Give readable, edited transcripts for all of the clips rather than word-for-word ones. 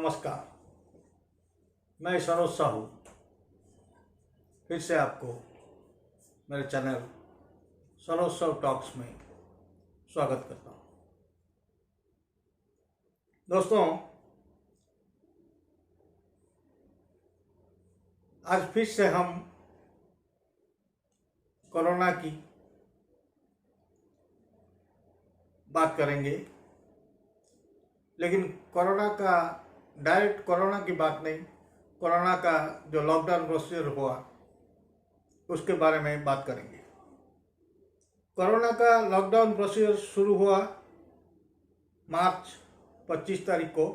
नमस्कार, मैं सरोज साहू फिर से आपको मेरे चैनल सरोज साहू टॉक्स में स्वागत करता हूँ। दोस्तों, आज फिर से हम कोरोना की बात करेंगे, लेकिन कोरोना का डायरेक्ट कोरोना की बात नहीं, कोरोना का जो लॉकडाउन प्रोसीजर हुआ उसके बारे में बात करेंगे। कोरोना का लॉकडाउन प्रोसीजर शुरू हुआ मार्च 25 तारीख को।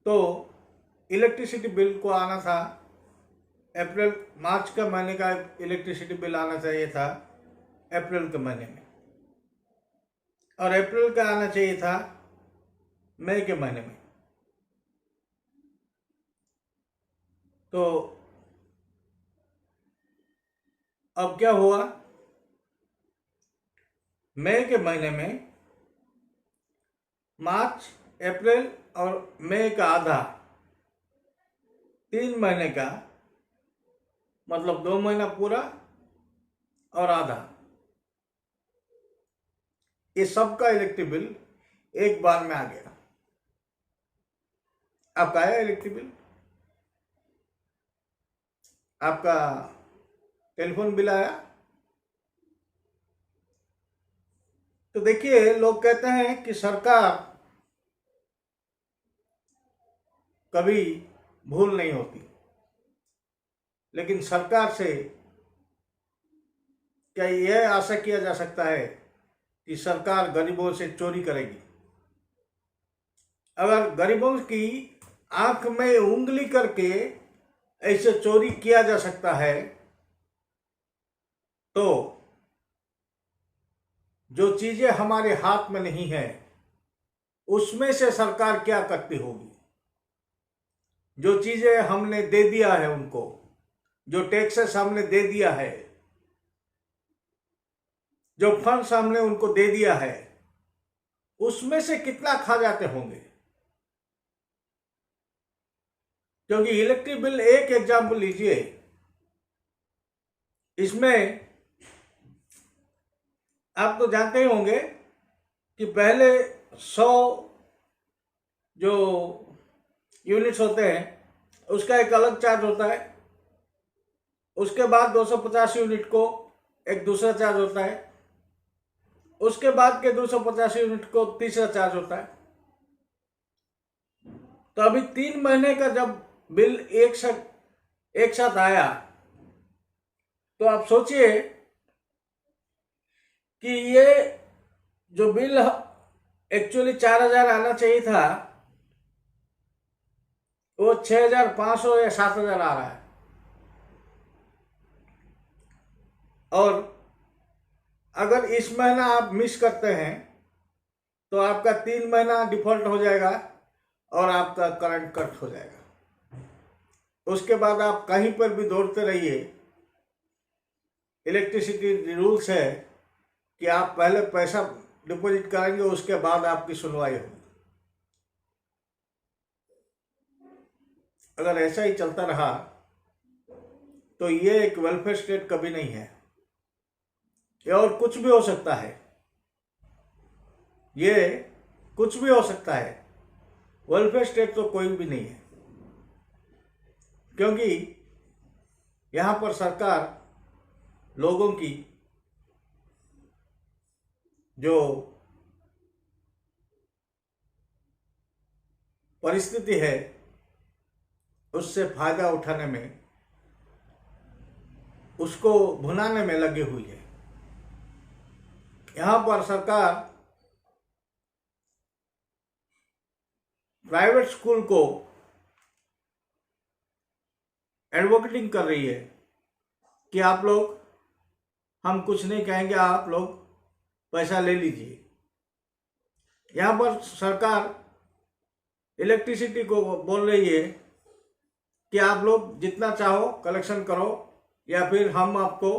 तो इलेक्ट्रिसिटी बिल को आना था मार्च का महीने का इलेक्ट्रिसिटी बिल आना चाहिए था अप्रैल के महीने में, और अप्रैल का आना चाहिए था मई के महीने में। तो अब क्या हुआ, मई के महीने में मार्च, अप्रैल और मई का आधा, 3 महीने का मतलब 2 महीना पूरा और आधा, ये सबका इलेक्ट्रिक बिल एक बार में आ गया। आपका आया इलेक्ट्रिक बिल? आपका टेलीफोन बिल आया? तो देखिए, लोग कहते हैं कि सरकार कभी भूल नहीं होती, लेकिन सरकार से क्या यह आशा किया जा सकता है कि सरकार गरीबों से चोरी करेगी? अगर गरीबों की आंख में उंगली करके ऐसे चोरी किया जा सकता है, तो जो चीजें हमारे हाथ में नहीं है उसमें से सरकार क्या करती होगी? जो चीजें हमने दे दिया है उनको, जो टैक्सेस हमने दे दिया है, जो फंड्स हमने उनको दे दिया है, उसमें से कितना खा जाते होंगे? क्योंकि इलेक्ट्रिक बिल एक एग्जाम्पल लीजिए, इसमें आप तो जानते ही होंगे कि पहले 100 जो यूनिट्स होते हैं उसका एक अलग चार्ज होता है, उसके बाद 250 यूनिट को एक दूसरा चार्ज होता है, उसके बाद के 250 यूनिट को तीसरा चार्ज होता है। तो अभी 3 महीने का जब बिल एक साथ आया, तो आप सोचिए कि ये जो बिल एक्चुअली 4,000 आना चाहिए था, वो 6,500 या 7,000 आ रहा है। और अगर इस महीना आप मिस करते हैं तो आपका 3 महीना डिफॉल्ट हो जाएगा और आपका करंट कट हो जाएगा। उसके बाद आप कहीं पर भी दौड़ते रहिए, इलेक्ट्रिसिटी रूल्स है कि आप पहले पैसा डिपॉजिट करेंगे, उसके बाद आपकी सुनवाई होगी। अगर ऐसा ही चलता रहा तो ये एक वेलफेयर स्टेट कभी नहीं है, ये और कुछ भी हो सकता है, ये कुछ भी हो सकता है। वेलफेयर स्टेट तो कोई भी नहीं है, क्योंकि यहां पर सरकार लोगों की जो परिस्थिति है उससे फायदा उठाने में, उसको भुनाने में लगी हुई है। यहां पर सरकार प्राइवेट स्कूल को एडवोकेटिंग कर रही है कि आप लोग, हम कुछ नहीं कहेंगे, आप लोग पैसा ले लीजिए। यहां पर सरकार इलेक्ट्रिसिटी को बोल रही है कि आप लोग जितना चाहो कलेक्शन करो, या फिर हम आपको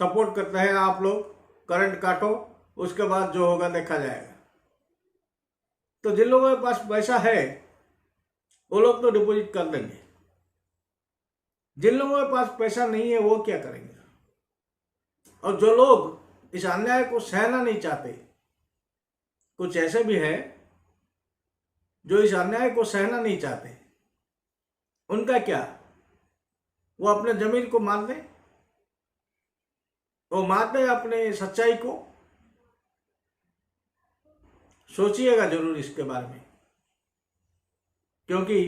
सपोर्ट करते हैं, आप लोग करंट काटो, उसके बाद जो होगा देखा जाएगा। तो जिन लोगों के पास पैसा है वो लोग तो डिपॉजिट कर देंगे, जिन लोगों के पास पैसा नहीं है वो क्या करेंगे? और जो लोग इस अन्याय को सहना नहीं चाहते, कुछ ऐसे भी हैं जो इस अन्याय को सहना नहीं चाहते, उनका क्या? वो अपने जमीन को मार दे, वो मार दे अपने सच्चाई को। सोचिएगा जरूर इसके बारे में, क्योंकि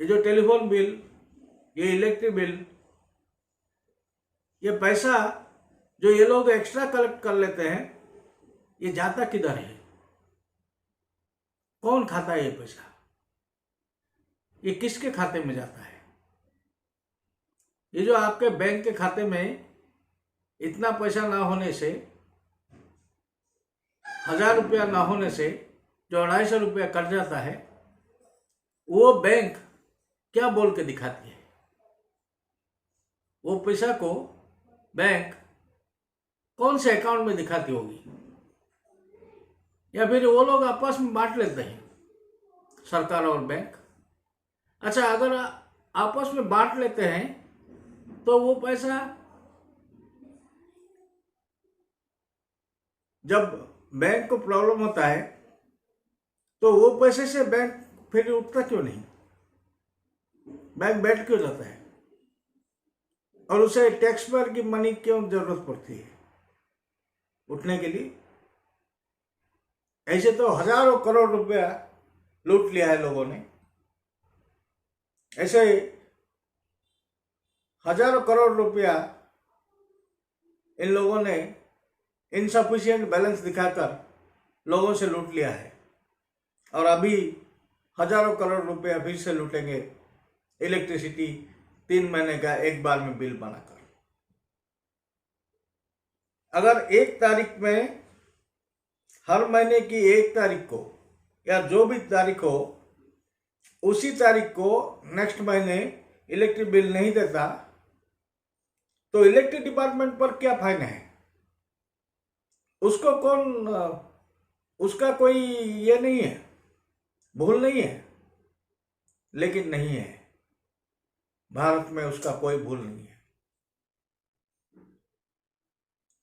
ये जो टेलीफोन बिल, ये इलेक्ट्रिक बिल, ये पैसा जो ये लोग एक्स्ट्रा कलेक्ट कर लेते हैं, ये जाता किधर है? कौन खाता है ये पैसा? ये किसके खाते में जाता है? ये जो आपके बैंक के खाते में इतना पैसा ना होने से, 1000 रुपया ना होने से जो 250 रुपया कट जाता है, वो बैंक क्या बोल के दिखाती है? वो पैसा को बैंक कौन से अकाउंट में दिखाती होगी? या फिर वो लोग आपस में बांट लेते हैं, सरकार और बैंक? अच्छा, अगर आपस में बांट लेते हैं तो वो पैसा जब बैंक को प्रॉब्लम होता है तो वो पैसे से बैंक फिर उठता क्यों नहीं? बैंक बैठ क्यों जाता है? और उसे टैक्स पेयर की मनी क्यों जरूरत पड़ती है उठने के लिए? ऐसे तो हजारों करोड़ रुपया लूट लिया है लोगों ने। ऐसे हजारों करोड़ रुपया इन लोगों ने इनसफिशिएंट बैलेंस दिखाकर लोगों से लूट लिया है, और अभी हजारों करोड़ रुपया फिर से लूटेंगे इलेक्ट्रिसिटी 3 महीने का एक बार में बिल बनाकर। अगर 1 तारीख में, हर महीने की 1 तारीख को या जो भी तारीख हो, उसी तारीख को नेक्स्ट महीने इलेक्ट्रिक बिल नहीं देता तो इलेक्ट्रिक डिपार्टमेंट पर क्या फाइन है? उसको कौन, उसका कोई ये नहीं है, भूल नहीं है? लेकिन नहीं है, भारत में उसका कोई भूल नहीं है।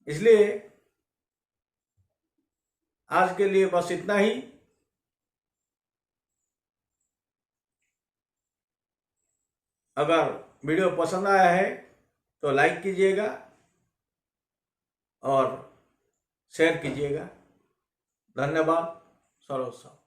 इसलिए आज के लिए बस इतना ही। अगर वीडियो पसंद आया है तो लाइक कीजिएगा और शेयर कीजिएगा। धन्यवाद। सर्वोत्तम।